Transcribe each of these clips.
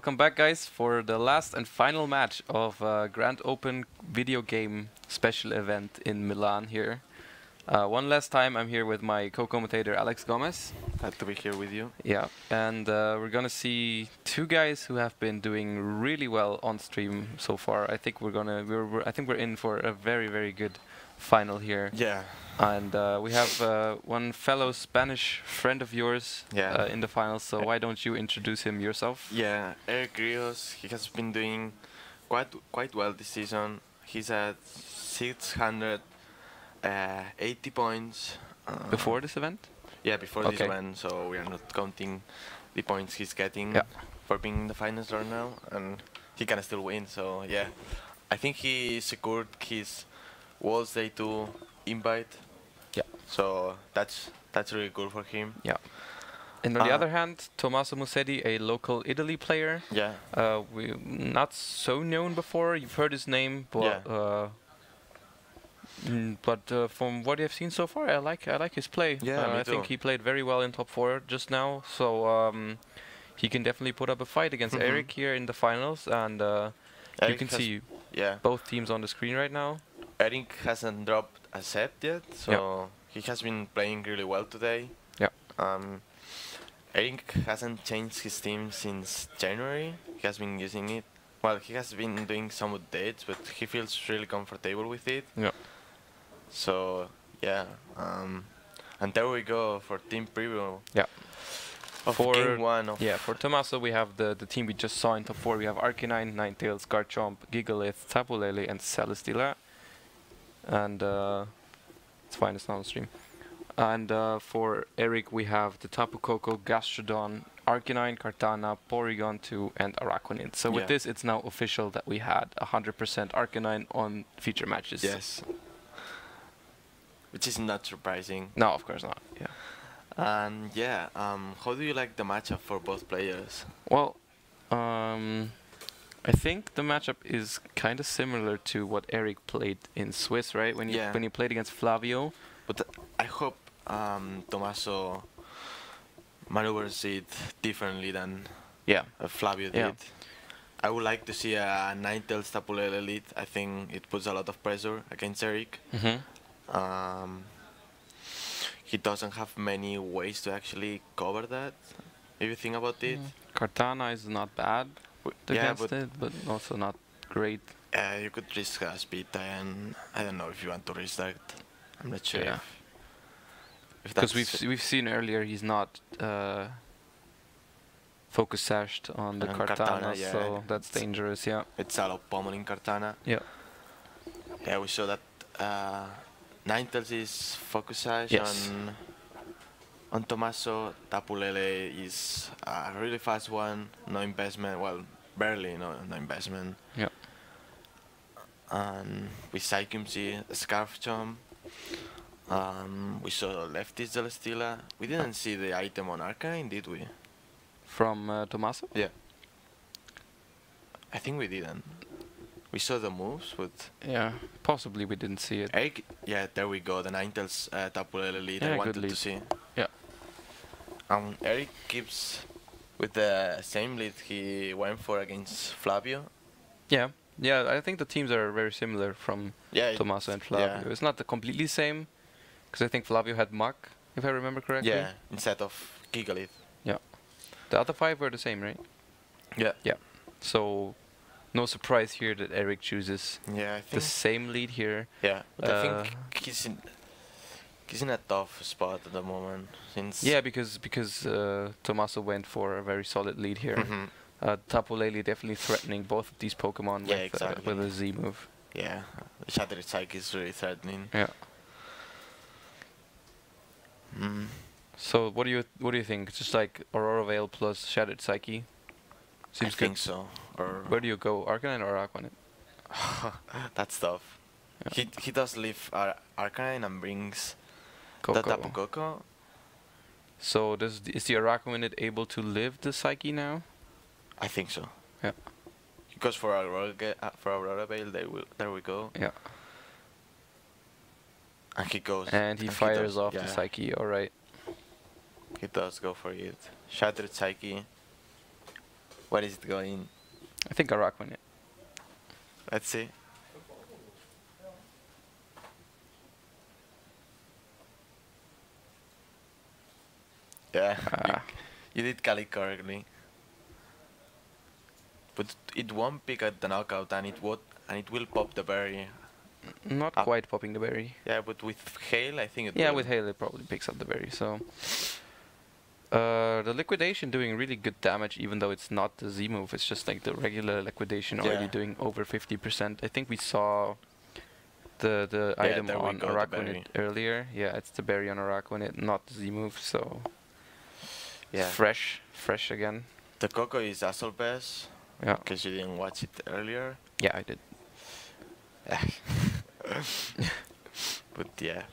Welcome back, guys, for the last and final match of Grand Open video game special event in Milan here. One last time, I'm here with my co-commentator Alex Gomez. Glad to be here with you. Yeah, and we're gonna see two guys who have been doing really well on stream so far. I think I think we're in for a very good final here. Yeah. And we have one fellow Spanish friend of yours in the finals, so why don't you introduce him yourself? Yeah, Eric Rios, he has been doing quite well this season. He's at 680 points. Before this event? Yeah, before this event, so we are not counting the points he's getting for being in the finals right now, and he can still win, so yeah. I think he secured his World's Day 2 invite. Yeah. So that's really good for him. Yeah. And on the other hand, Tommaso Musetti, a local Italy player. Yeah. We not so known before. You've heard his name, but from what I've seen so far, I like his play. Yeah, I think he played very well in top 4 just now. So he can definitely put up a fight against Eric here in the finals, and you can see both teams on the screen right now. Eric hasn't dropped a set yet, so he has been playing really well today. Yeah. Eric hasn't changed his team since January. He has been using it. Well, he has been doing some updates, but he feels really comfortable with it. Yeah. So yeah. And there we go for team preview. Yeah. For game 1 of for Tommaso we have the team we just saw in top 4. We have Arcanine, Ninetales, Garchomp, Gigalith, Tapu Lele, and Celesteela. And it's fine, it's not on stream. And for Eric we have the Tapu Koko, Gastrodon, Arcanine, Kartana, Porygon 2, and Araquanid. So with this, it's now official that we had 100% Arcanine on feature matches. Yes. Which is not surprising. No, of course not. Yeah. And yeah, how do you like the matchup for both players? Well, I think the matchup is kind of similar to what Eric played in Swiss, right? When he played against Flavio. But I hope Tommaso maneuvers it differently than Flavio did. I would like to see a Ninetales Tapu Lele lead. I think it puts a lot of pressure against Eric. He doesn't have many ways to actually cover that, if you think about it. Kartana is not bad against it, but also not great. You could risk a speed tie, and I don't know if you want to risk that. I'm not sure. Yeah. Because we've seen earlier he's not focus sashed on the Kartana, so that's dangerous. Yeah. It's all about pummeling Kartana. Yeah. Yeah, we saw that Ninetales is focus sash on Tommaso. Tapu Lele is a really fast one, no investment. Well, barely no investment. Yeah. And with Psychium C, Scarf Chomp. We saw Lefty Celesteela. We didn't see the item on Arcanine, did we? From Tommaso? Yeah. I think we didn't. We saw the moves, but yeah, possibly we didn't see it. Eric, there we go. The Ninetales Tapu Lele lead I wanted to see. Yeah. Eric keeps with the same lead he went for against Flavio. Yeah. Yeah, I think the teams are very similar from Tommaso and Flavio. It's not the completely same, because I think Flavio had Mach, if I remember correctly. Yeah, instead of Gigalith. Yeah. The other 5 were the same, right? Yeah. Yeah. So, no surprise here that Eric chooses the same lead here. Yeah, but I think he's in a tough spot at the moment. Because Tommaso went for a very solid lead here. Tapu Lele definitely threatening both of these Pokemon with a Z move. Yeah, Shattered Psyche is really threatening. Yeah. So what do you think? Just like Aurora Veil plus Shattered Psyche? Seems I think so. Or where do you go, Arcanine or Araquanid? That's tough. Yeah. He does leave Arcanine and brings Coco. the Tapu Koko. So is the Araquanid able to live the Psyche now? I think so. Yeah. Because for Aurora Veil, there we go. Yeah. And he goes. And he fires off the Psyche. All right. He does go for it. Shattered Psyche. Where is it going? I think Iraq win it. Let's see. Yeah, you did Kali correctly. But it won't pick at the knockout, and it will pop the berry. Not quite popping the berry. Yeah, but with hail, I think it will. Yeah, with hail it probably picks up the berry. So the liquidation doing really good damage, even though it's not the Z move. It's just like the regular liquidation already doing over 50%. I think we saw the item on Araquanid earlier. Yeah, it's the berry on Araquanid, not the Z move. So yeah, fresh again. The Coco is Assolbes. Yeah. Because you didn't watch it earlier. Yeah, I did. But yeah.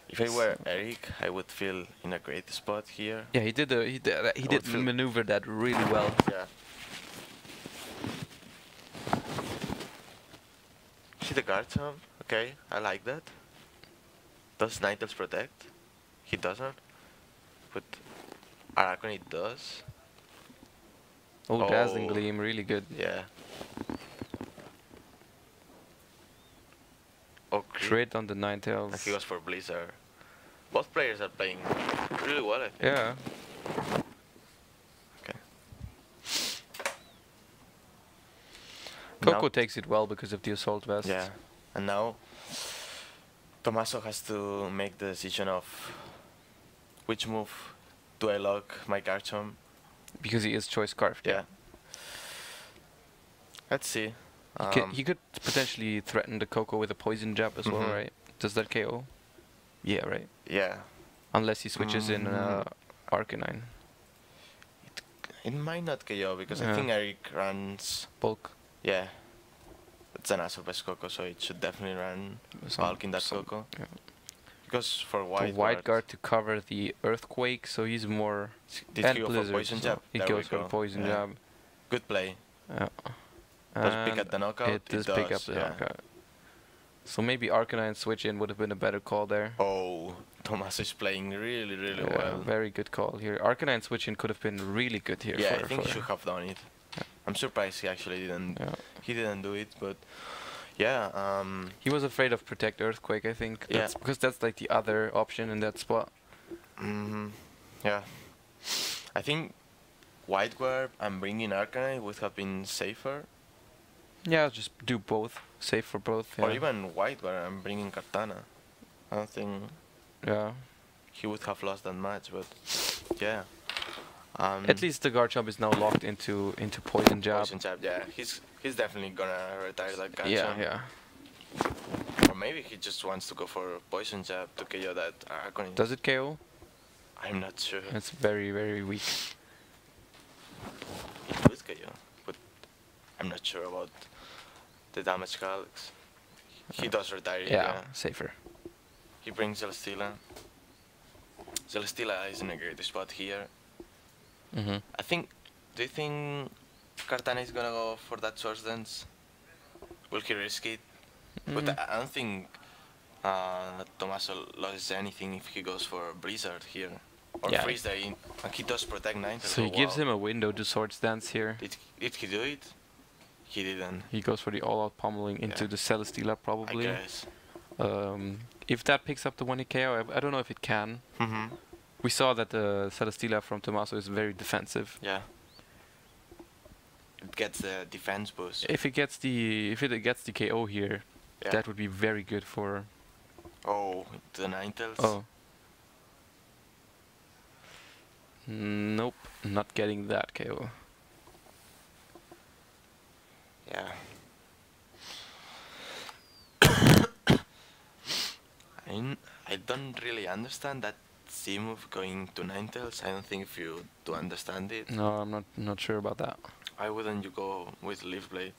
If I were Eric, I would feel in a great spot here. Yeah, he did maneuver that really well. Yeah. See the guard jump? Okay, I like that. Does Ninetales protect? He doesn't. But Araquanid does. Oh, Dazzling Gleam, really good. Yeah. Crit on the Ninetales. And he goes for Blizzard. Both players are playing really well, I think. Yeah. Okay. Coco takes it well because of the Assault Vest. Yeah. And now Tommaso has to make the decision of which move do I lock my Garchomp. Because he is choice scarfed. Yeah. Let's see. He could potentially threaten the Coco with a poison jab as well, right? Does that KO? Yeah, right? Yeah. Unless he switches in Arcanine. It might not KO because I think Eric runs bulk. Yeah. It's an Assolbes Coco, so it should definitely run bulk in that Coco. Yeah. Because for White Guard to cover the Earthquake, so he's more... Did he go for poison jab? He goes for poison jab. Good play. Yeah. Does pick up the knockout? It does pick up the knockout. So maybe Arcanine switch in would have been a better call there. Oh, Thomas is playing really well. Very good call here. Arcanine switch in could have been really good here. Yeah, I think he should have done it. Yeah. I'm surprised he actually didn't. Yeah. He didn't do it, but yeah. He was afraid of Protect Earthquake, I think. That's because that's like the other option in that spot. Yeah. I think White Guard and bringing Arcanine would have been safer. Yeah, just do both. Safe for both. Yeah. Or even White Guard and bringing Kartana. I don't think. Yeah. He would have lost that match, but yeah. At least the Garchomp is now locked into poison jab. Poison jab, yeah. He's definitely gonna retire that Garchomp. Yeah. Or maybe he just wants to go for poison jab to KO that Arcanine. Does it KO? I'm not sure. It's very weak. It would KO, but I'm not sure about the damage calcs. He does retire. Yeah, safer. He brings Celesteela. Celesteela is in a great spot here. I think. Do you think Kartana is gonna go for that Swords Dance? Will he risk it? But I don't think Tommaso loses anything if he goes for Blizzard here. Or Freeze Day. And he does protect 9. So he gives him a window to Swords Dance here. Did he do it? He didn't. He goes for the all-out pummeling into the Celesteela probably. I guess. If that picks up the 1 KO, I don't know if it can. We saw that the Celesteela from Tommaso is very defensive. Yeah. It gets the defense boost. If it gets the KO here, that would be very good for. Oh, the Ninetales. Oh. Nope, not getting that KO. Yeah. I don't really understand that C move going to Ninetales. I don't think if you do understand it. No, I'm not sure about that. Why wouldn't you go with Leaf Blade?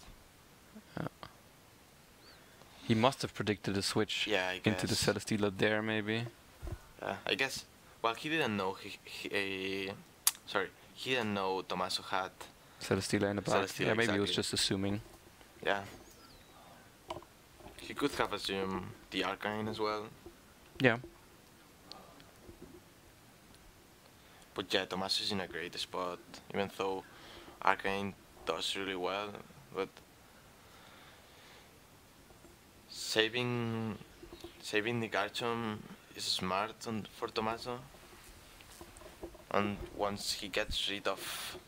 He must have predicted a switch into the Celesteela there, maybe. Yeah, I guess. Well, he didn't know he didn't know Tommaso had Celesteela in the back. Yeah, maybe he was just assuming. Yeah. He could have assumed the Arcanine as well. Yeah. But yeah, Tommaso is in a great spot, even though Arcane does really well. But saving the Garchomp is smart for Tommaso. And once he gets rid of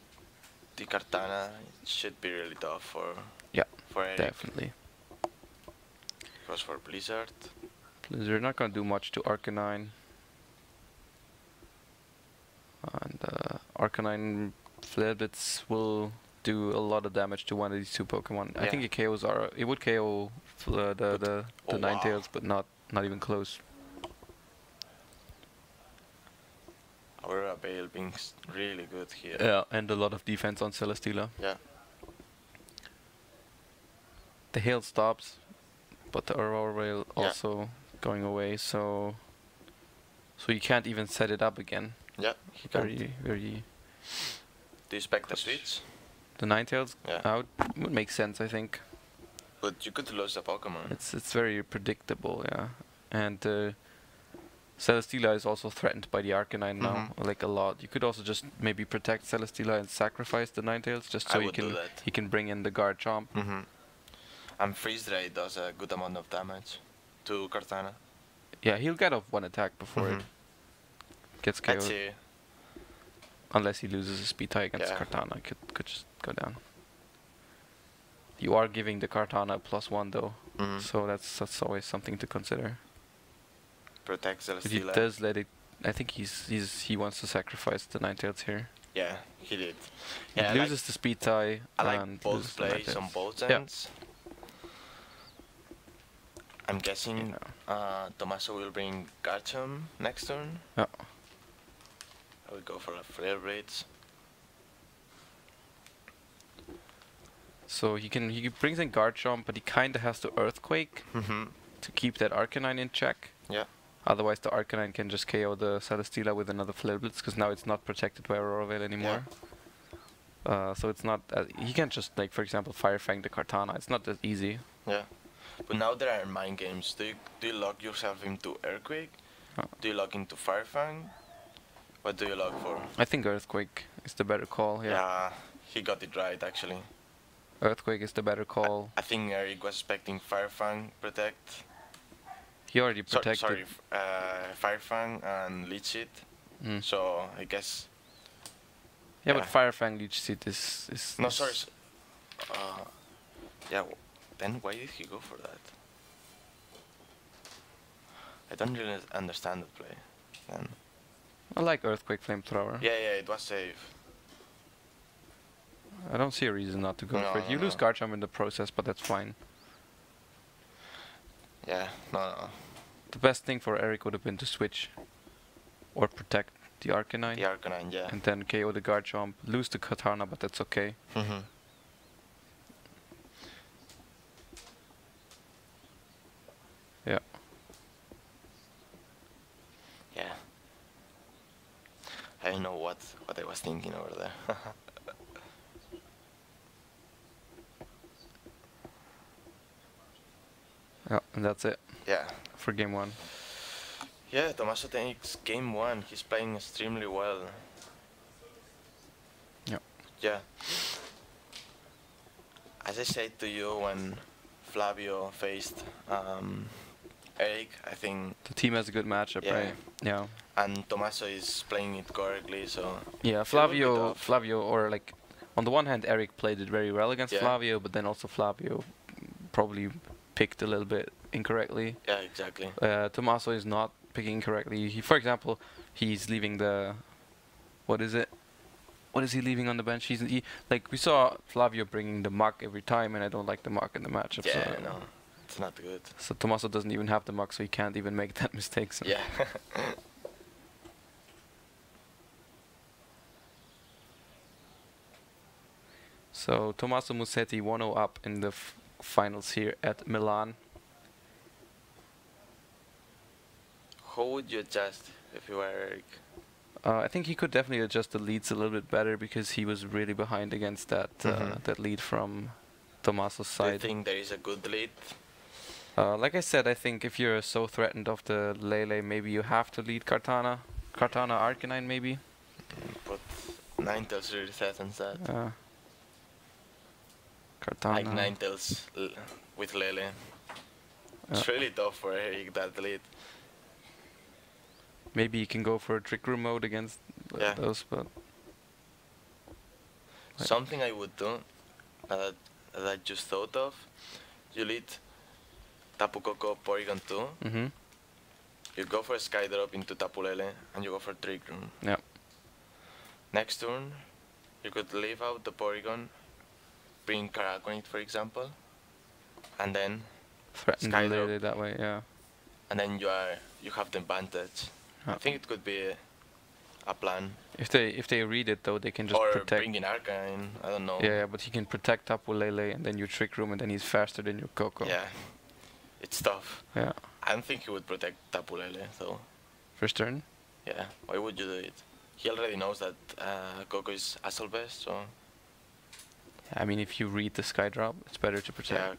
the Kartana, it should be really tough for Eric. Definitely. Because for Blizzard not gonna do much to Arcanine. And Arcanine Flareblitz will do a lot of damage to one of these two Pokemon. I think it would KO the Ninetales, but not even close. Aurora Veil being really good here. Yeah, and a lot of defense on Celesteela. Yeah. The hail stops, but the Aurora Veil also going away, so you can't even set it up again. Yeah. Very. Do you expect the switch? The Ninetales out would make sense, I think. But you could lose a Pokemon. It's very predictable, yeah. And Celesteela is also threatened by the Arcanine now, like a lot. You could also just maybe protect Celesteela and sacrifice the Ninetales, just so he can bring in the Garchomp. And Freeze Ray does a good amount of damage to Kartana. Yeah, he'll get off one attack before it gets KO'd. Let's see. Unless he loses a speed tie against Kartana, could just go down. You are giving the Kartana +1 though, so that's always something to consider. Protect Celesteela. If he does let it, I think he wants to sacrifice the Ninetales here. Yeah, he did. He loses the speed tie. I like and both plays on both ends. I'm guessing Tommaso will bring Garchomp next turn. Yeah. I will go for a Flare Blades. So he brings in Garchomp, but he kinda has to Earthquake to keep that Arcanine in check. Yeah. Otherwise the Arcanine can just KO the Celesteela with another Flare Blitz, because now it's not protected by Aurora Veil anymore. So it's not he can't just, like, for example, Fire Fang the Kartana. It's not that easy. Yeah. But now there are mind games. Do you lock yourself into Earthquake? Do you lock into Fire Fang? What do you lock for? I think Earthquake is the better call. Yeah, he got it right actually. Earthquake is the better call. I think Eric was expecting Fire Fang protect. He already protected. Sorry, Fire Fang and Leech Seed. So I guess. Yeah, but Fire Fang Leech Seed is. No, sorry. Yeah. Then why did he go for that? I don't really understand the play. Then. I like Earthquake Flamethrower. Yeah, it was safe. I don't see a reason not to go for it. You lose Garchomp in the process, but that's fine. Yeah, no. The best thing for Eric would have been to switch or protect the Arcanine. The Arcanine, yeah. And then KO the Garchomp, lose the Katana, but that's okay. Yeah. Yeah. I don't know what I was thinking over there. Yeah, and that's it. Yeah. For game 1. Yeah, Tommaso takes game 1. He's playing extremely well. Yeah. Yeah. As I said to you when Flavio faced Eric, I think the team has a good matchup, right? Yeah. And Tommaso is playing it correctly, so yeah, Flavio, or like on the one hand, Eric played it very well against Flavio, but then also Flavio probably picked a little bit incorrectly. Yeah, exactly. Tommaso is not picking correctly. For example, he's leaving the what is he leaving on the bench? Like we saw Flavio bringing the Mach every time, and I don't like the Mach in the matchup. Yeah, so no, it's not good. So Tommaso doesn't even have the Mach, so he can't even make that mistake. So. Yeah. So Tommaso Musetti 1-0 up in the finals here at Milan. How would you adjust if you were Eric? I think he could definitely adjust the leads a little bit better, because he was really behind against that that lead from Tommaso's side. Do you think there is a good lead? Like I said, I think if you're so threatened of the Lele, maybe you have to lead Kartana Arcanine maybe. But Ninetales really threatens that. Cartana. Like Ninetales with Lele. It's really tough for Eric, that lead. Maybe he can go for a Trick Room mode against those, but... Something I would do, that I just thought of, you lead Tapu Koko Porygon 2, you go for a Sky Drop into Tapu Lele, and you go for Trick Room. Yeah. Next turn, you could leave out the Porygon, bring Karakonit for example, and then threaten Sky Lele Drop, that way, yeah. and then you have the advantage. I think it could be a plan. If they read it though, they can just protect. Or bring in Arcanine, I don't know. Yeah, but he can protect Tapu Lele and then you Trick Room and then he's faster than your Koko. Yeah, it's tough. Yeah. I don't think he would protect Tapu Lele though. First turn? Yeah, why would you do it? He already knows that Koko is Assault Vest, so... I mean, if you read the Sky Drop, it's better to protect. Yeah.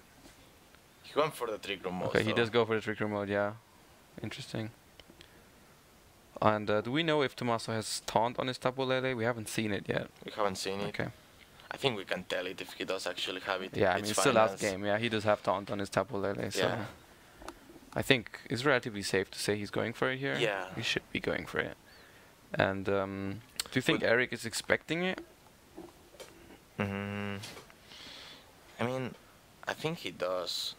He went for the Trick Room mode. Okay, he does go for the Trick Room mode, yeah. Interesting. And do we know if Tommaso has Taunt on his Tapu Lele? We haven't seen it yet. We haven't seen it. Okay. I think we can tell it if he does actually have it. Yeah, I mean, it's the last game. Yeah, he does have Taunt on his Tapu Lele, so... Yeah. I think it's relatively safe to say he's going for it here. Yeah. He should be going for it. And do you think Eric is expecting it? I mean, I think he does.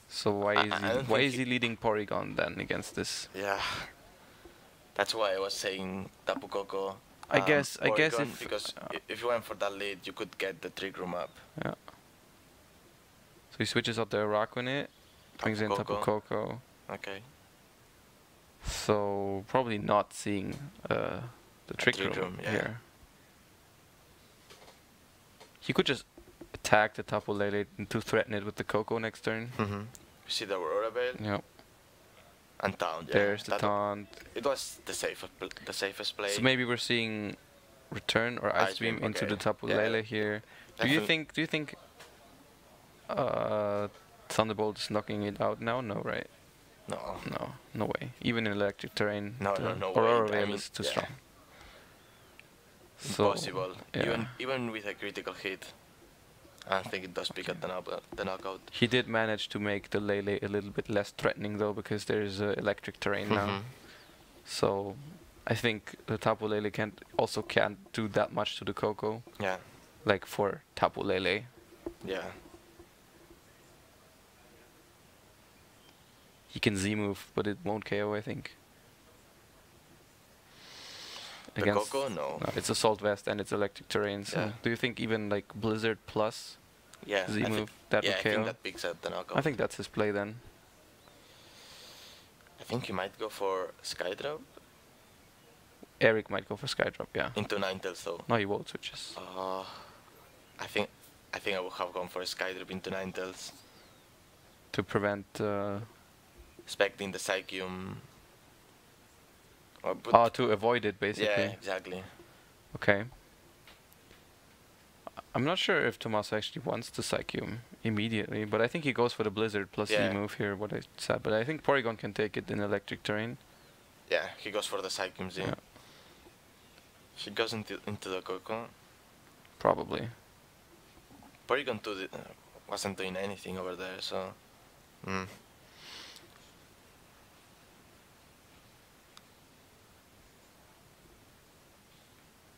So why is he leading Porygon then against this? Yeah. That's why I was saying Tapu Koko. I guess if because if you went for that lead, you could get the Trick Room up. Yeah. So he switches out the Araquanid, brings in Tapu Koko. Okay. So probably not seeing the Trick Room here. He could just attack the Tapu Lele to threaten it with the Koko next turn. You see the Aurora Veil? Yep. And Taunt, yeah. There's the Taunt. It was the safest play. So maybe we're seeing Return or Ice Beam into the Tapu Lele here. Do you think Thunderbolt is knocking it out now? No, right? No way. Even in electric terrain, no Aurora way. Veil is too strong. Impossible. So, even with a critical hit, I think it does pick up the knockout. He did manage to make the Lele a little bit less threatening though, because there's electric terrain now. So I think the Tapu Lele can't do that much to the Koko. Yeah. Like for Tapu Lele. Yeah. He can Z-move, but it won't KO, I think. The Koko? No. It's Assault Vest and it's electric terrain. So do you think even like Blizzard plus Z-move, that would KO? I think that picks up the knockout. I think that's his play then. I think he might go for Skydrop. Eric might go for Skydrop, yeah. Into Ninetales though. No, he won't switches. I think I would have gone for Skydrop into Ninetales. To prevent... Expecting the Psychium. To avoid it, basically. Yeah, exactly. Okay. I'm not sure if Tommaso actually wants the Psychium immediately, but I think he goes for the Blizzard plus Z-move here, what I said. But I think Porygon can take it in electric terrain. Yeah, he goes for the Psychium Z. Yeah. He goes into the Koko. Probably. Porygon 2 wasn't doing anything over there, so...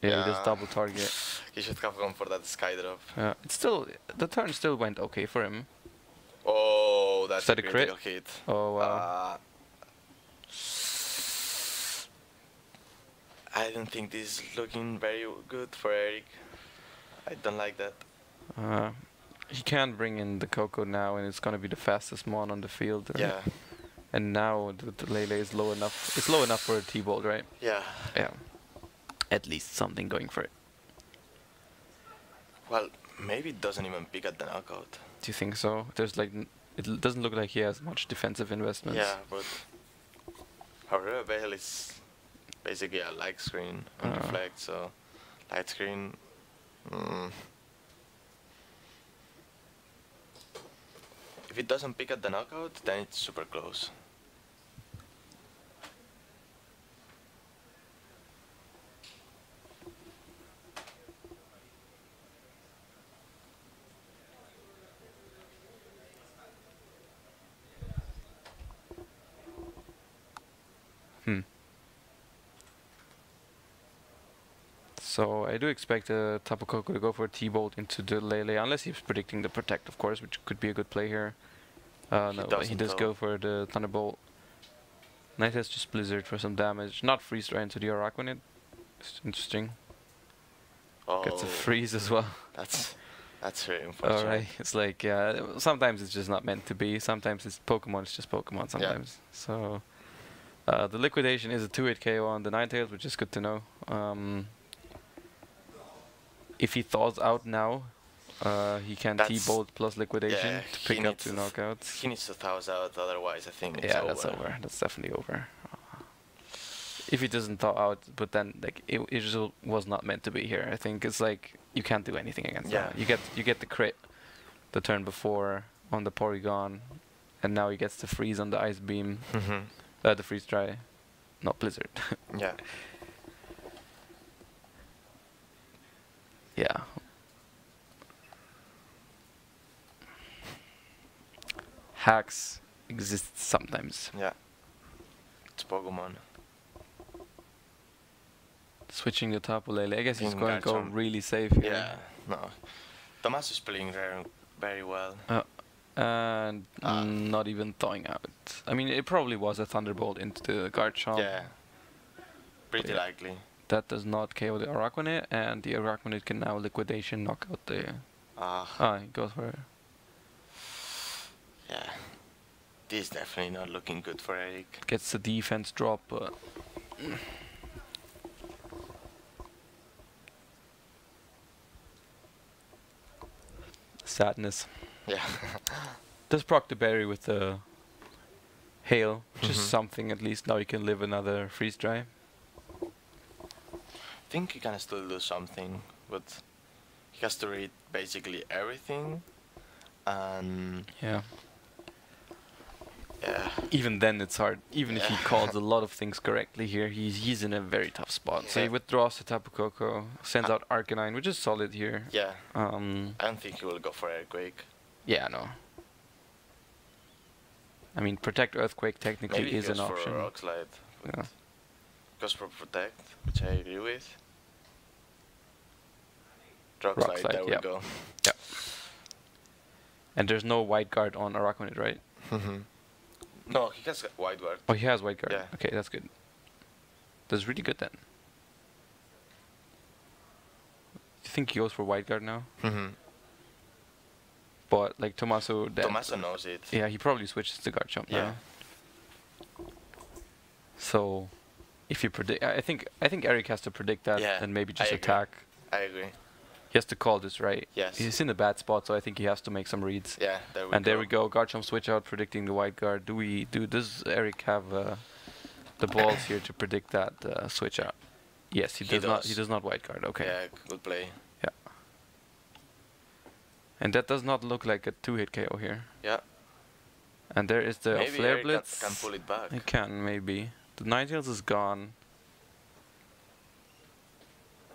Yeah, he does double target. He should have gone for that Skydrop. Yeah, it's still... The turn still went okay for him. Oh, that's a critical hit. Oh, wow. I don't think this is looking very good for Eric. I don't like that. He can bring in the Koko now, and it's gonna be the fastest mon on the field. Right? Yeah. And now the Lele is low enough. It's low enough for a T-Bolt, right? Yeah. Yeah. At least something going for it. Well, maybe it doesn't even pick at the knockout. Do you think so? There's like... It doesn't look like he has much defensive investments. Yeah, but... Aurora Veil is basically a light screen on Reflect, so... Light screen... If it doesn't pick at the knockout, then it's super close. So I do expect Tapu Koko to go for a T-Bolt into the Lele, unless he's predicting the Protect, of course, which could be a good play here. No, he does go for the Thunderbolt. Nice has just Blizzard for some damage. Not freeze dry into the Araquanid. It's interesting. Oh, Gets a freeze as well. That's very unfortunate. Alright, it's like, yeah, sometimes it's just not meant to be. Sometimes it's Pokemon, it's just Pokemon sometimes. Yeah. So, the Liquidation is a 2-hit KO on the Ninetales, which is good to know. If he thaws out now, he can T-Bolt plus Liquidation to pick up 2 knockouts. He needs to thaw out, otherwise I think it's over. That's over. That's definitely over. If he doesn't thaw out, but then like it just was not meant to be here. I think it's like you can't do anything against that. You get the crit the turn before on the Porygon, and now he gets the freeze on the Ice Beam. The freeze dry, not Blizzard. Yeah. Yeah. Hacks exist sometimes. Yeah. It's Pokemon. Switching the Tapu Lele. I guess he's going to go really safe here. Yeah. No. Tomas is playing very well. And not even thawing out. I mean, it probably was a Thunderbolt into the Garchomp. Yeah. Pretty likely. That does not KO the Araquanid, and the Araquanid can now Liquidation knock out the... he goes for it. Yeah. This is definitely not looking good for Eric. Gets the defense drop, but... Sadness. Yeah. Does proc the berry with the hail, which is something at least. Now you can live another freeze dry. I think he can still do something, but he has to read basically everything, and yeah. Even then it's hard. Even if he calls a lot of things correctly here, he's in a very tough spot. So he withdraws to Tapu Koko, sends out Arcanine, which is solid here. Yeah. I don't think he will go for Earthquake. Yeah, no. I mean, Protect Earthquake technically is an option. For Rock Slide. Yeah. Goes for Protect, which I agree with. Rock Slide, there we go. Yeah. And there's no White Guard on Araquanid, right? No, he has White Guard. Oh, he has White Guard. Yeah. Okay, that's good. That's really good then. You think he goes for White Guard now? But like Tommaso knows it. Yeah, he probably switches to Garchomp now. So, if you predict, I think Eric has to predict that and maybe just attack. I agree. He has to call this right. Yes. He's in a bad spot, so I think he has to make some reads. Yeah, there we go. And there we go. Garchomp switch out, predicting the White Guard. Does Eric have the balls here to predict that switch out? Yes, he does not. He does not White Guard. Okay. Yeah, good play. Yeah. And that does not look like a 2-hit KO here. Yeah. And there is the Flare Blitz. Can pull it back. He can maybe. The Ninetales is gone.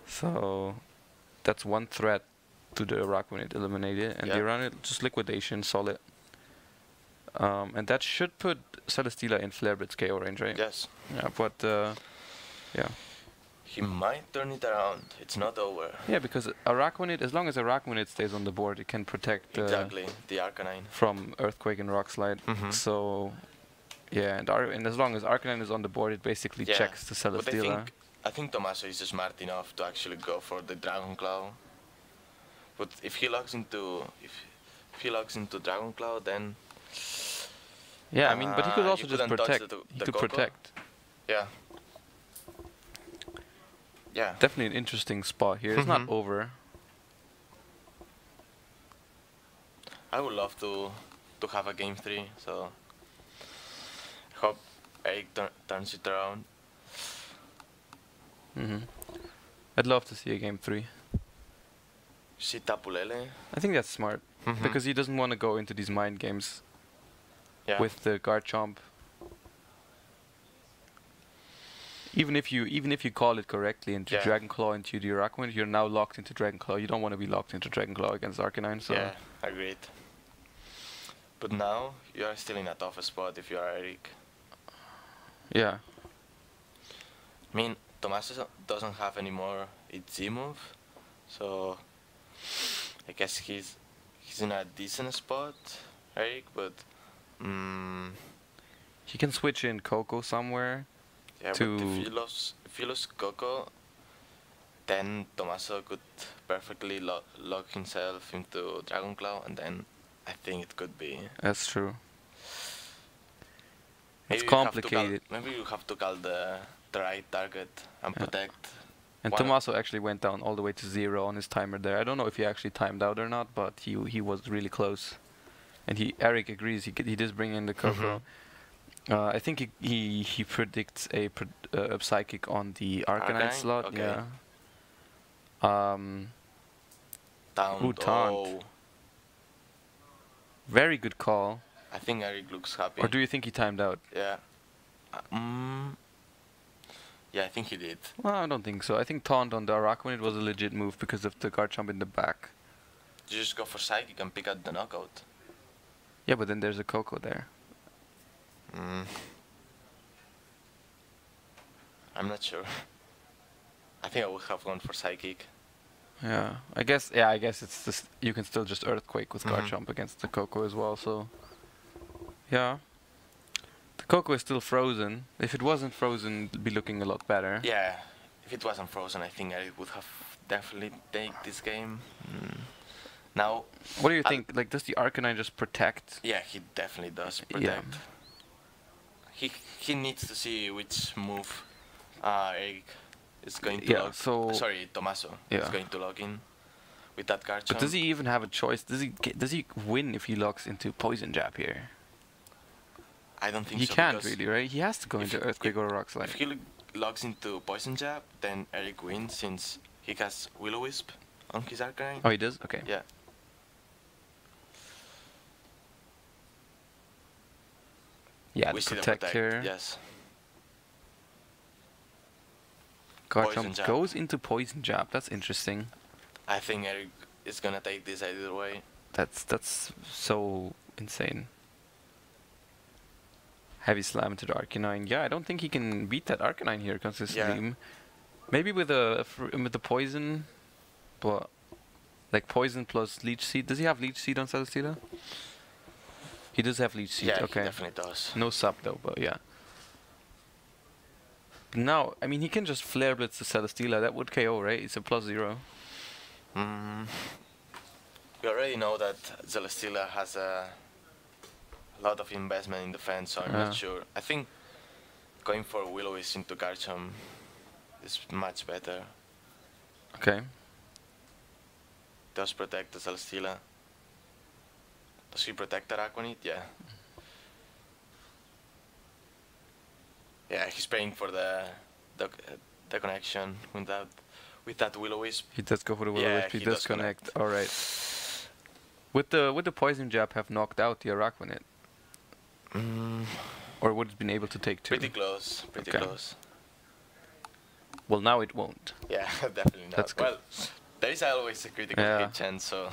So that's one threat to the Araquanid eliminated, and they run it just Liquidation, solid. And that should put Celesteela in Flare Blitz KO range, right? Yes. Yeah, but yeah. He might turn it around. It's not over. Yeah, because Araquanid, as long as Araquanid stays on the board, it can protect exactly the Arcanine from Earthquake and Rock Slide. So yeah, and as long as Arcanine is on the board, it basically checks the Celesteela. I think Tommaso is smart enough to actually go for the Dragon Claw. But if he logs into Dragon Claw, then I mean, but he could also just protect. He could protect. Yeah. Yeah. Definitely an interesting spot here. It's not over. I would love to have a game 3. So I hope Eric turns it around. I'd love to see a game 3. See Tapu Lele? I think that's smart because he doesn't want to go into these mind games with the Garchomp. Even if you call it correctly into Dragon Claw into the Araquanid, you're now locked into Dragon Claw. You don't want to be locked into Dragon Claw against Arcanine. So yeah, agreed. But now you are still in a tough spot if you are Eric. Yeah. I mean, Tommaso doesn't have any more its Z move, so I guess he's in a decent spot, Eric. But he can switch in Coco somewhere. Yeah, but if he lost Coco, then Tommaso could perfectly lock himself into Dragon Claw, and then I think it could be. That's true. It's complicated. Maybe you have to call the right target and protect. And Tommaso actually went down all the way to 0 on his timer there. I don't know if he actually timed out or not, but he was really close. And Eric agrees. He does bring in the Coco. I think he predicts a psychic on the Arcanine slot. Okay. Yeah. Taunt. Taunt. Very good call. I think Eric looks happy. Or do you think he timed out? Yeah. Yeah, I think he did. Well, I don't think so. I think Taunt on the Araquanid was a legit move because of the Garchomp in the back. You just go for Psychic and pick out the knockout. Yeah, but then there's a Coco there. I'm not sure. I think I would have gone for Psychic. Yeah, I guess it's just you can still just Earthquake with Garchomp against the Coco as well. So yeah, the Coco is still frozen. If it wasn't frozen, it'd be looking a lot better. Yeah, if it wasn't frozen, I think I would have definitely take this game. Now, what do you think? Like, does the Arcanine just protect? Yeah, he definitely does protect. Yeah. He needs to see which move Eric is going to log. Sorry, Tommaso is going to log in with that Garchomp. But does he even have a choice? Does he win if he logs into Poison Jab here? I don't think he so. He can't really, right? He has to go into Earthquake or Rock Slide. If he logs into Poison Jab, then Eric wins since he has Will-O-Wisp on his Arcanine. Oh, he does? Okay. Yeah. Yeah, we the protect here. Yes. Garchomp goes into Poison Jab. That's interesting. I think Eric is gonna take this either way. That's so insane. Heavy Slam to the Arcanine. Yeah, I don't think he can beat that Arcanine here consistently. Yeah. Maybe with the poison, but like poison plus Leech Seed. Does he have Leech Seed on Celesteela? He does have Leech Seed. Yeah, okay. He definitely does. No sub though, but yeah. Now, I mean, he can just Flare Blitz the Celesteela. That would KO, right? It's a +0. We already know that Celesteela has a lot of investment in defense, so I'm not sure. I think going for Will-O-Wisp into Garchomp is much better. Okay. Does protect the Celesteela. Does he protect the Araquanid? Yeah. Yeah, he's paying for the connection with that Will-O-Wisp. He does go for the Will-O-Wisp. He does connect. All right. Would the Poison Jab have knocked out the Araquanid? Or would it have been able to take 2? Pretty close. Pretty close. Well, now it won't. Yeah, definitely not. That's good. Well, there is always a critical hit chance, so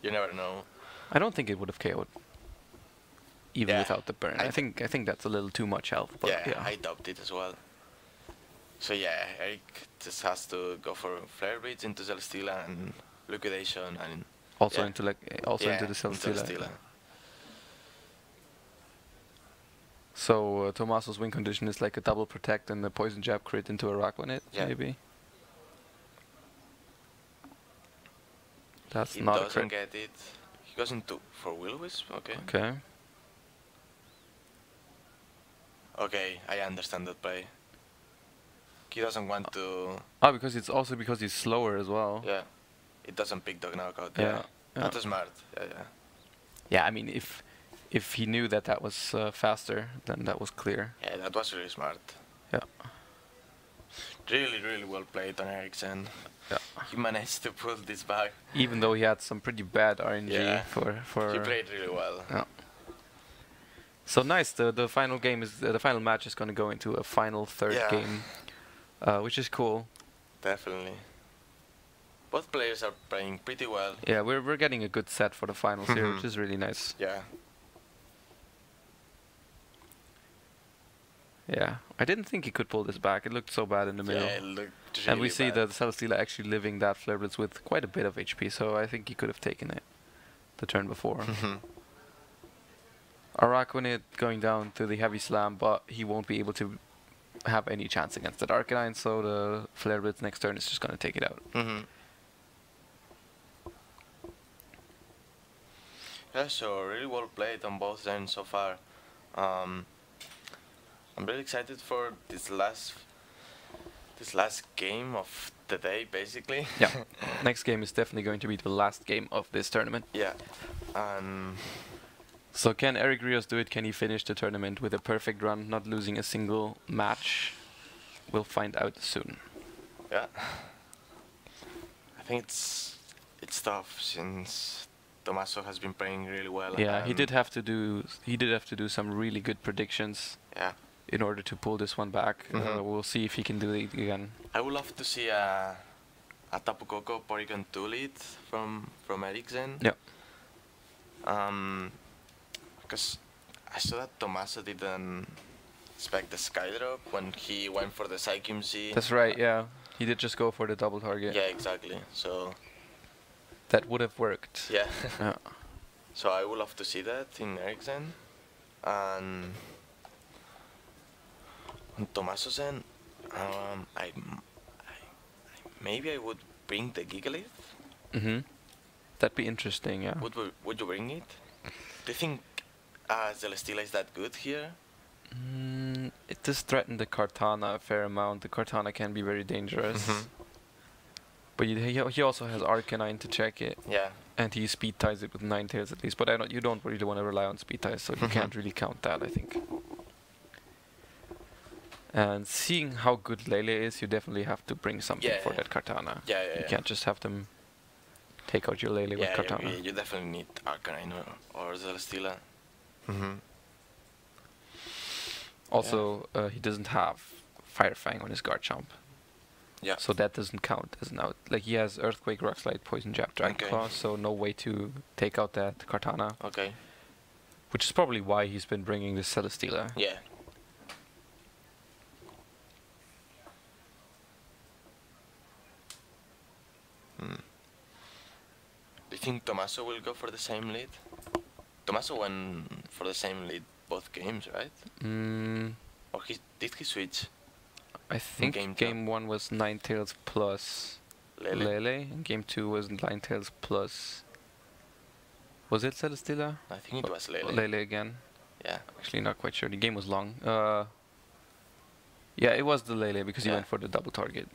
you never know. I don't think it would have KO'd. Even without the burn. I think that's a little too much health. But yeah, I doubt it as well. So yeah, Eric just has to go for Flare Blitz into Celesteela and Liquidation and also into the Celesteela. So Tommaso's win condition is like a double protect and the Poison Jab crit into a Araquanid, maybe. That's not a crit. He doesn't get it. He goes into for Will-O-Wisp. Okay. Okay. Okay, I understand that play. He doesn't want to. Ah, because he's slower as well. Yeah, it doesn't pick the knockout. Yeah, that's smart. Yeah. Yeah, I mean, if he knew that was faster, then that was clear. Yeah, that was really smart. Yeah. Really well played on Ericsson. Yeah. He managed to pull this back. Even though he had some pretty bad RNG for. He played really well. Yeah. So nice. The final game is the final match is going to go into a final third game, which is cool. Definitely. Both players are playing pretty well. Yeah, we're getting a good set for the finals here, which is really nice. Yeah. Yeah, I didn't think he could pull this back. It looked so bad in the middle. Yeah, it looked really and we see bad. that Celesteela actually living that Flare Blitz with quite a bit of HP, so I think he could have taken it the turn before. Araquanid going down to the heavy slam, but he won't be able to have any chance against that Arcanine, so the Flare Blitz next turn is just going to take it out. Yeah, so really well played on both ends so far. I'm really excited for this last game of the day, basically. Yeah, next game is definitely going to be the last game of this tournament. Yeah, so can Eric Rios do it? Can he finish the tournament with a perfect run, not losing a single match? We'll find out soon. Yeah, I think it's tough since Tommaso has been playing really well. Yeah, he did have to do some really good predictions. Yeah. In order to pull this one back. We'll see if he can do it again. I would love to see a Tapu Koko Porygon 2 lead from Eriksen. Yeah. Because I saw that Tommaso didn't expect the Skydrop when he went for the Psychium Z. That's right, yeah. He did just go for the double target. Yeah, exactly. So that would have worked. Yeah. Yeah. So I would love to see that in Eriksen. And on Tommaso's end, maybe I would bring the Gigalith. That'd be interesting, yeah. Would you bring it? Do you think Celesteela is that good here? It does threaten the Kartana a fair amount. The Kartana can be very dangerous. But he also has Arcanine to check it. Yeah. And he speed ties it with Ninetales at least. But you don't really want to rely on speed ties, so you can't really count that, I think. And seeing how good Lele is, you definitely have to bring something for that Kartana. You can't just have them take out your Lele with Kartana. Yeah, you definitely need Arcanine or Celesteela. Also, he doesn't have Fire Fang on his Garchomp. Yeah. So that doesn't count as an out. Like, he has Earthquake, Rock Slide, Poison Jab, Dragon Claw, so no way to take out that Kartana. Okay. Which is probably why he's been bringing this Celesteela. Yeah. Do you think Tommaso will go for the same lead? Tommaso went for the same lead both games, right? Or did he switch? I think game 1 was Ninetales plus Lele, and game 2 was Ninetales plus... Was it Celesteela? I think it was Lele. Lele again. Yeah. Actually, not quite sure. The game was long. Yeah, it was the Lele because he went for the double target.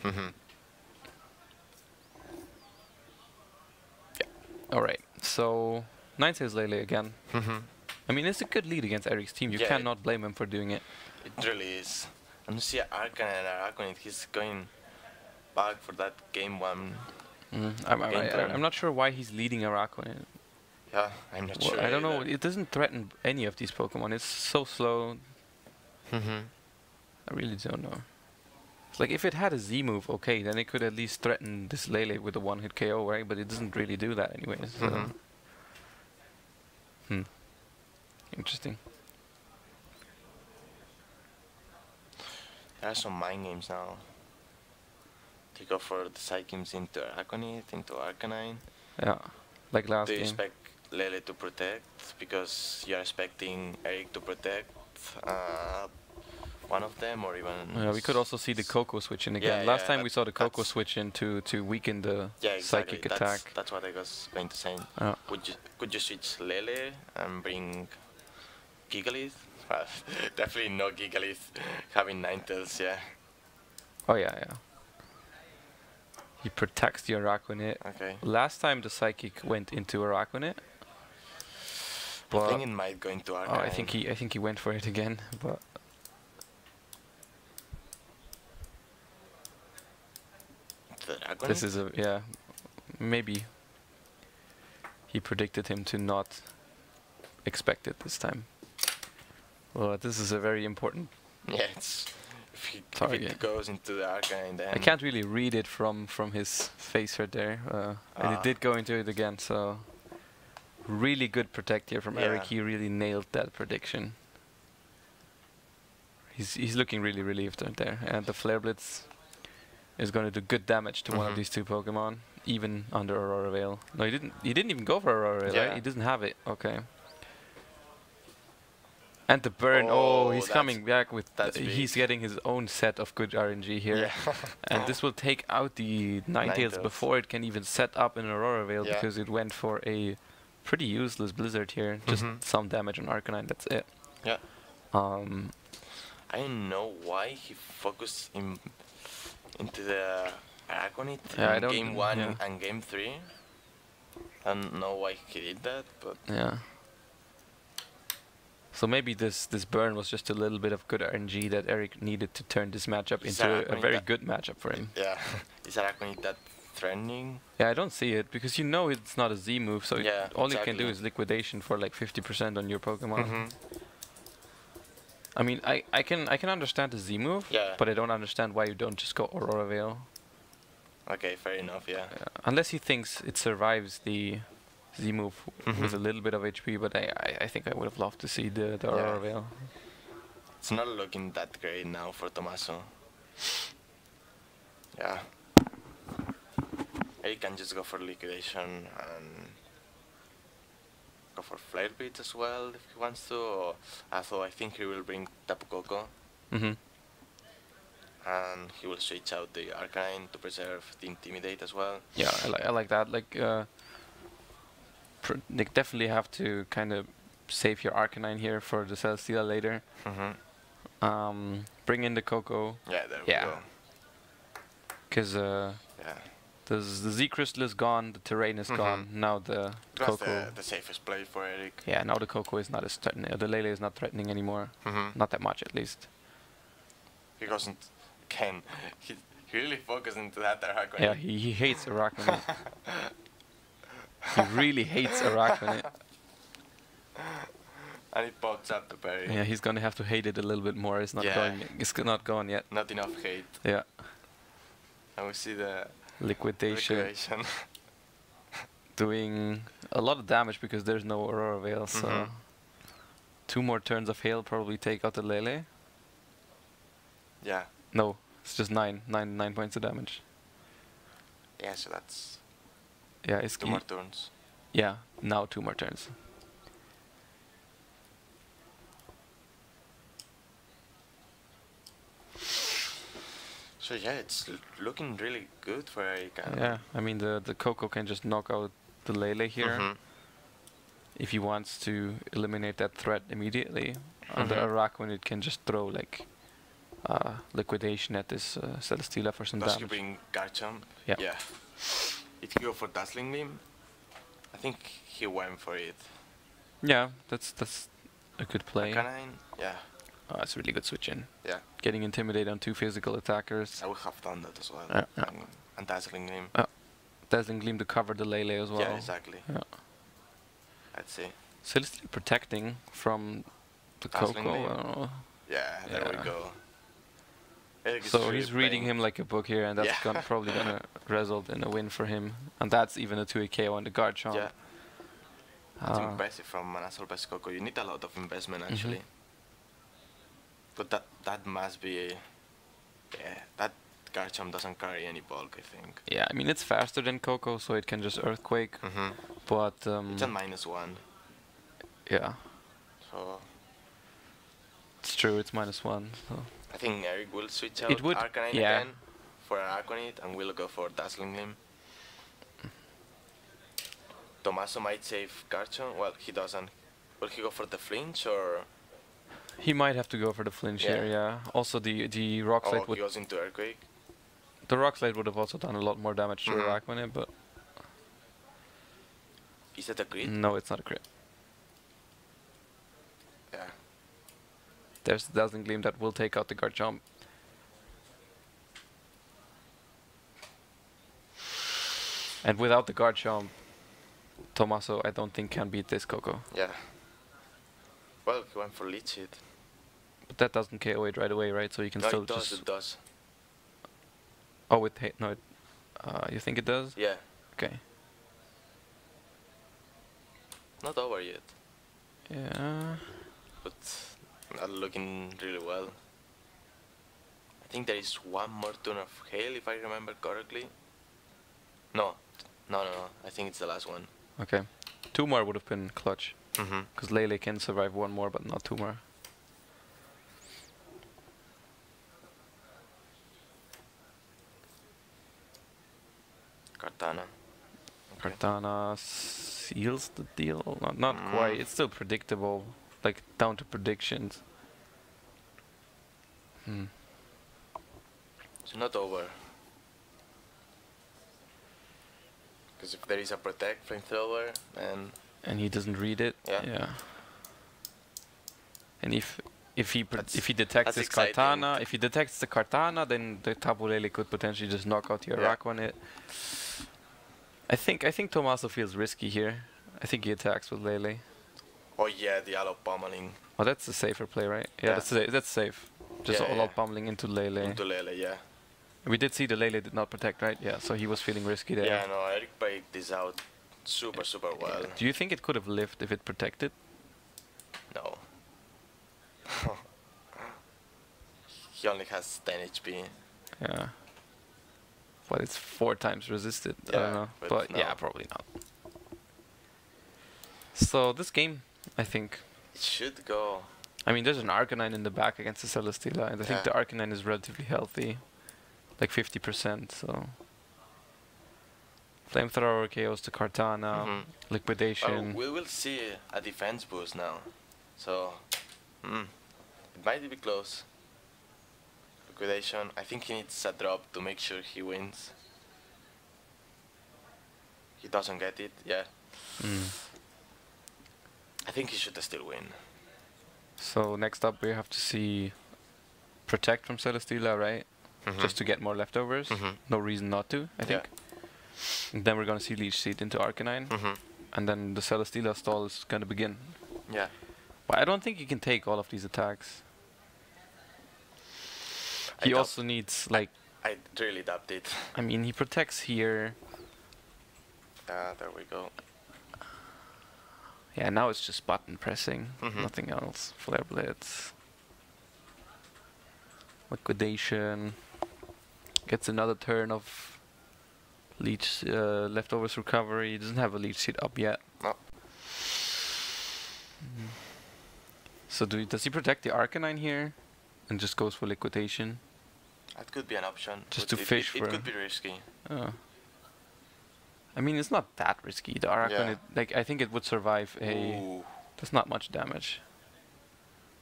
Alright, so Ninetales Lele again. I mean, it's a good lead against Eric's team. You cannot blame him for doing it. It really is. And you see Arcanine and Araquanid, he's going back for that game 1. I'm not sure why he's leading Araquanid. Yeah, I'm not sure. I don't know. It doesn't threaten any of these Pokemon. It's so slow. I really don't know. It's like if it had a Z move, okay, then it could at least threaten this Lele with a one-hit KO, right? But it doesn't really do that anyways. So. Interesting. There are some mind games now. To go for the Psychiums into Araquanid, into Arcanine. Yeah, like last game. Do you expect Lele to protect? Because you're expecting Eric to protect one of them, or even... Yeah, we could also see the Coco switch in again. Last time we saw the Coco switch in to weaken the psychic attack. That's what I was going to say. Could you switch Lele and bring Gigalith? Definitely no Gigalith having Ninetales, yeah. Oh yeah. He protects the Araquanid. Okay. Last time the Psychic went into Araquanid. I think it might go into Arcanine. I think he went for it again, but... This is maybe he predicted him to not expect it this time. Well, this is a very important if it goes into the Arcanine, then... I can't really read it from his face right there, and it did go into it again, so... Really good protect here from Eric, he really nailed that prediction. he's looking really relieved right there. And the Flare Blitz is going to do good damage to one of these two Pokemon, even under Aurora Veil. No, he didn't. He didn't even go for Aurora Veil, right? He doesn't have it. Okay. And the burn. Oh, he's coming back with. He's getting his own set of good RNG here, Yeah. and this will take out the Ninetales before it can even set up an Aurora Veil, because it went for a pretty useless Blizzard here. Just some damage on Arcanine. That's it. Yeah. I don't know why he focused into the Aragonite in game 1 and game 3. I don't know why he did that, but yeah. So maybe this burn was just a little bit of good RNG that Eric needed to turn this matchup into a very good matchup for him. Yeah. Is Aragonite that threatening? Yeah, I don't see it, because you know it's not a Z move, so all you can do is liquidation for like 50% on your Pokemon. I mean, I can understand the Z move, but I don't understand why you don't just go Aurora Veil. Okay, fair enough, yeah. Unless he thinks it survives the Z move with a little bit of HP, but I think I would have loved to see the Aurora Veil. It's not looking that great now for Tommaso. Yeah. He can just go for liquidation and go for Flare Beat as well if he wants to. So I think he will bring Tapu Koko. And he will switch out the Arcanine to preserve the Intimidate as well. Yeah, I like that. Like, they definitely have to kind of save your Arcanine here for the Celesteela later. Bring in the Koko. Yeah, there we go. Because the Z Crystal is gone, the Terrain is gone. Now the Koko. The safest play for Eric. Yeah, now the Koko is not as threatening. The Lele is not threatening anymore. Not that much, at least. He doesn't. He really focused into that Arachnid. Yeah, he hates Arachnid. He really hates Arachnid. And it pops up the parry. Yeah, he's gonna have to hate it a little bit more. It's not going. It's not gone yet. Not enough hate. Yeah. And we see the liquidation. Doing a lot of damage because there's no Aurora Veil. So 2 more turns of hail probably take out the Lele. Yeah. No, it's just 9 points of damage. Yeah, so that's it's 2 more turns. Yeah, now 2 more turns. So yeah, it's looking really good for Eric. Yeah, I mean the Koko can just knock out the Lele here if he wants to eliminate that threat immediately. On the Arachnid, it can just throw like liquidation at this Celesteela for some damage. Does he bring Garchomp? Yeah. Did he go for Dazzling Beam? I think he went for it. Yeah, that's a good play. Arcanine? Yeah. It's a really good switch in. Yeah. Getting intimidated on 2 physical attackers. I would have done that as well. And Dazzling Gleam. Dazzling Gleam to cover the Lele as well. Yeah, exactly. Yeah. Let's see. Celesteela protecting from the Koko. Yeah, there we go. So he's reading him like a book here, and that's probably gonna result in a win for him. And that's even a 2 KO on the Garchomp. Yeah. That's impressive from Manasol vs Koko. You need a lot of investment actually. But that must be that Garchomp doesn't carry any bulk, I think. Yeah, I mean it's faster than Koko, so it can just Earthquake. But it's a -1. Yeah. So it's true, it's -1. So I think Eric will switch out Arcanine again for Arachnid, and we'll go for Dazzling Gleam. Tommaso might save Garchomp. Well, he doesn't. Will he go for the flinch or? He might have to go for the flinch here, yeah. Also, the Rock Slide would. He goes into Earthquake. The Rock Slide would have also done a lot more damage to Arachnid, but. Is that a crit? No, it's not a crit. Yeah. There's the Dazzling Gleam that will take out the Garchomp. And without the Garchomp, Tommaso, I don't think can beat this Koko. Yeah. Well, he went for Leech It. But that doesn't KO it right away, right? So you can still just... it does. Oh, with hate? No, you think it does? Yeah. Okay. Not over yet. Yeah. But not looking really well. I think there is one more turn of hail, if I remember correctly. No. I think it's the last one. Okay. 2 more would have been clutch. Mm-hmm. Because Lele can survive 1 more, but not 2 more. Cartana. Okay. Cartana seals the deal. Not quite. It's still predictable. Like, down to predictions. It's not over. Because if there is a protect flamethrower, and he doesn't read it. Yeah. And if he detects this Cartana, if he detects the Cartana, then the Tapu Lele could potentially just knock out the Arak on it. I think Tommaso feels risky here. I think he attacks with Lele. Oh yeah, the all-out pummeling. Oh, that's the safer play, right? Yeah, that's safe. Just all-out pummeling into Lele. Into Lele, yeah. We did see the Lele did not protect, right? Yeah, so he was feeling risky there. Yeah, no, Eric played this out super well. Do you think it could have lived if it protected? No. He only has 10 HP. Yeah. But it's 4 times resisted. Yeah, I don't know. But no. Yeah, probably not. So this game, I think... It should go. I mean, there's an Arcanine in the back against the Celesteela, and I think the Arcanine is relatively healthy. Like 50%, so... Flamethrower KOs to Cartana, Liquidation. We will see a defense boost now. So... it might be close. Liquidation. I think he needs a drop to make sure he wins. He doesn't get it, yeah. I think he should still win. So next up we have to see Protect from Celesteela, right? Just to get more leftovers. No reason not to, I think. And then we're gonna see Leech Seed into Arcanine. And then the Celesteela stall is gonna begin. Yeah. But I don't think he can take all of these attacks. He also needs, like... I really doubt it. I mean, he protects here. There we go. Yeah, now it's just button pressing. Nothing else. Flare Blitz. Liquidation. Gets another turn of Leech leftovers recovery. He doesn't have a Leech Seed up yet. No. So does he protect the Arcanine here? And just goes for Liquidation? That could be an option. Just to fish for... It could be risky. I mean, it's not that risky. The Arcanine, like, I think it would survive a... Ooh. That's not much damage.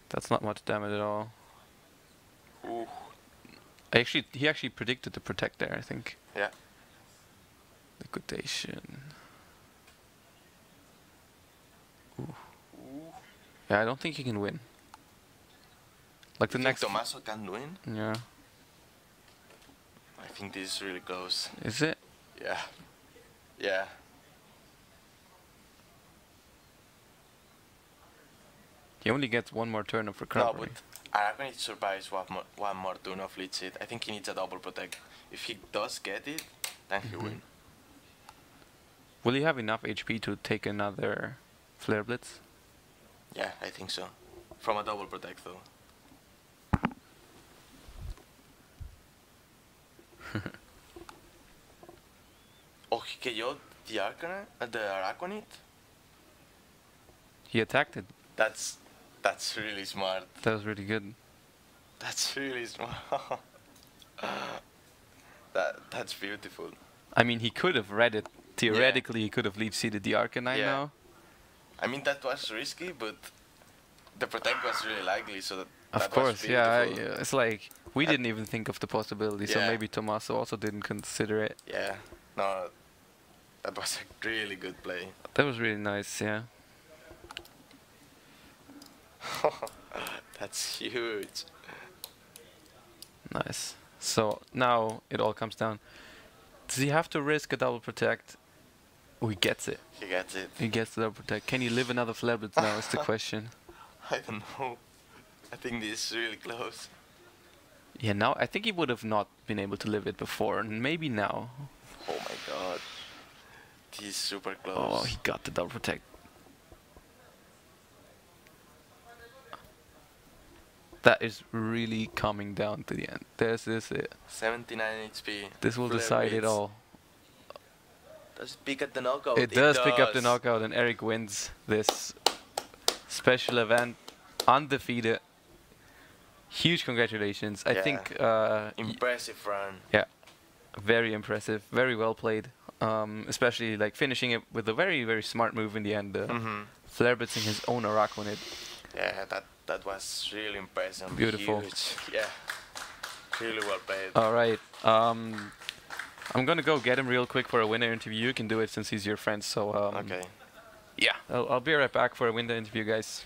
That's not much damage at all. Ooh. He actually predicted the protect there, I think. Yeah. Liquidation. Ooh. Yeah, I don't think he can win. Like the next... Tommaso can win? Yeah. I think this is really close. Is it? Yeah. Yeah. He only gets 1 more turn of recovery. No, but Arachnid survives one more turn of Leech Seed. I think he needs a double protect. If he does get it, then he win. Will he have enough HP to take another Flare Blitz? Yeah, I think so. From a double protect though. Oh, he KO'd the Arachnid? He attacked it. That's really smart. That was really good. That's really smart. That's beautiful. I mean, he could have read it. Theoretically, he could have Leech Seeded the Arcanine now. I mean, that was risky, but the protect was really likely, so that of course, yeah. It's like, we didn't even think of the possibility, so maybe Tommaso also didn't consider it. Yeah, no, that was a really good play. That was really nice, yeah. That's huge. Nice. So now it all comes down. Does he have to risk a double protect? Oh, he gets it. He gets it. He gets the double protect. Can he live another Flare Blitz now is the question. I don't know. I think this is really close. Yeah, now I think he would have not been able to live it before, and maybe now. Oh my god. He's super close. Oh, he got the double protect. that is really coming down to the end. This is it. 79 HP. This will decide it all. Does it pick up the knockout? It does pick up the knockout, and Eric wins this special event undefeated. Huge congratulations. I think impressive run. Yeah, very impressive, very well played. Especially like finishing it with a very smart move in the end. Flairblitzing his own Arak on it. Yeah, that was really impressive. Beautiful. Huge. Yeah, really well played. All right. I'm gonna go get him real quick for a winner interview. You can do it since he's your friend. So okay. Yeah, I'll be right back for a winner interview, guys.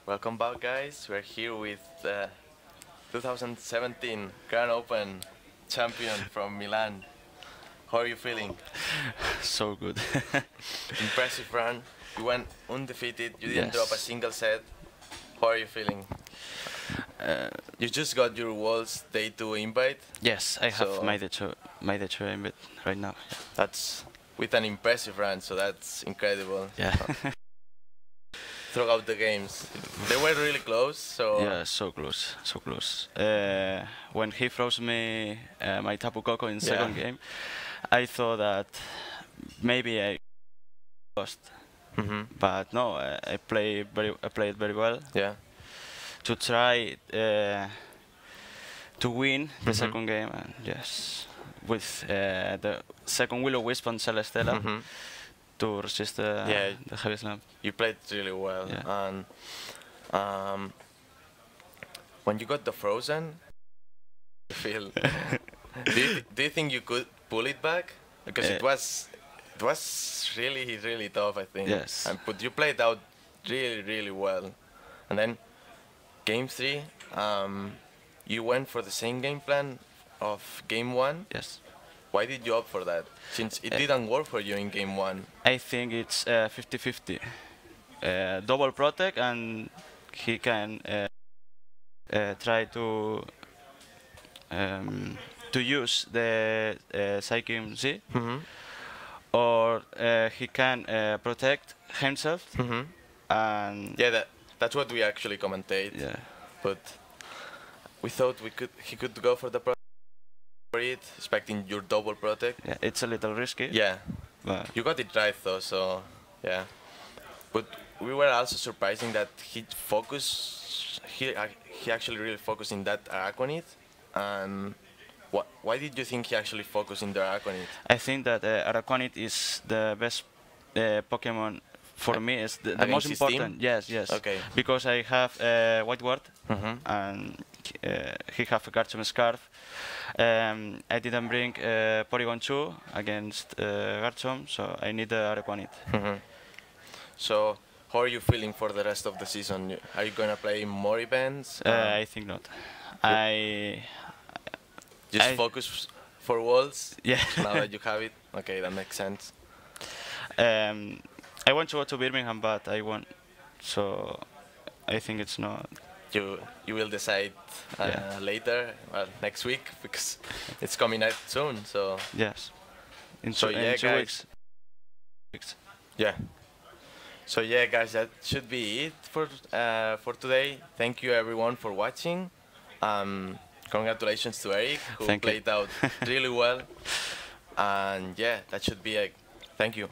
Welcome back, guys. We're here with the 2017 Grand Open champion from Milan. How are you feeling? So good. Impressive run. You went undefeated. You didn't drop a single set. How are you feeling? You just got your Worlds Day 2 invite. Yes, I have my Day invite right now. That's with an impressive run, so that's incredible. Yeah. Throughout the games, they were really close. So yeah, so close, so close. When he froze me my Tapu Koko in second game, I thought that maybe I lost, but no, I played very well. Yeah. To try to win the second game, and yes, with the second Will-O-Wisp on Celestela. To resist the heavy slam. You played really well, and when you got the frozen, you feel. do you think you could pull it back? Because it was really tough, I think. Yes. But you played out really well, and then game 3, you went for the same game plan of game 1. Yes. Why did you opt for that? Since it didn't work for you in game 1. I think it's 50-50. Double protect, and he can try to use the Psychium Z, or he can protect himself. And yeah, that's what we actually commentate. Yeah. But we thought he could go for the protect. Expecting your double protect. Yeah, it's a little risky. Yeah, but you got it right though. So yeah, but we were also surprising that he focused. He actually really focused in that Araquanid, and why did you think he actually focused in the Araquanid? I think that Araquanid is the best Pokemon for me. It's the most important. Yes, yes. Okay. Because I have White Ward, and he have a Garchomp Scarf. I didn't bring Porygon 2 against Garchomp, so I need the Araquanid. So, how are you feeling for the rest of the season? Are you gonna play more events? I think not. I just focus for Worlds. Yeah. Now that you have it, okay, that makes sense. I want to go to Birmingham, but I won't. So I think it's not. You will decide later, well, next week, because it's coming out soon. So yes, in 2 weeks. Yeah. So yeah, guys, that should be it for today. Thank you everyone for watching. Congratulations to Eric, who played out really well. And yeah, that should be it. Thank you.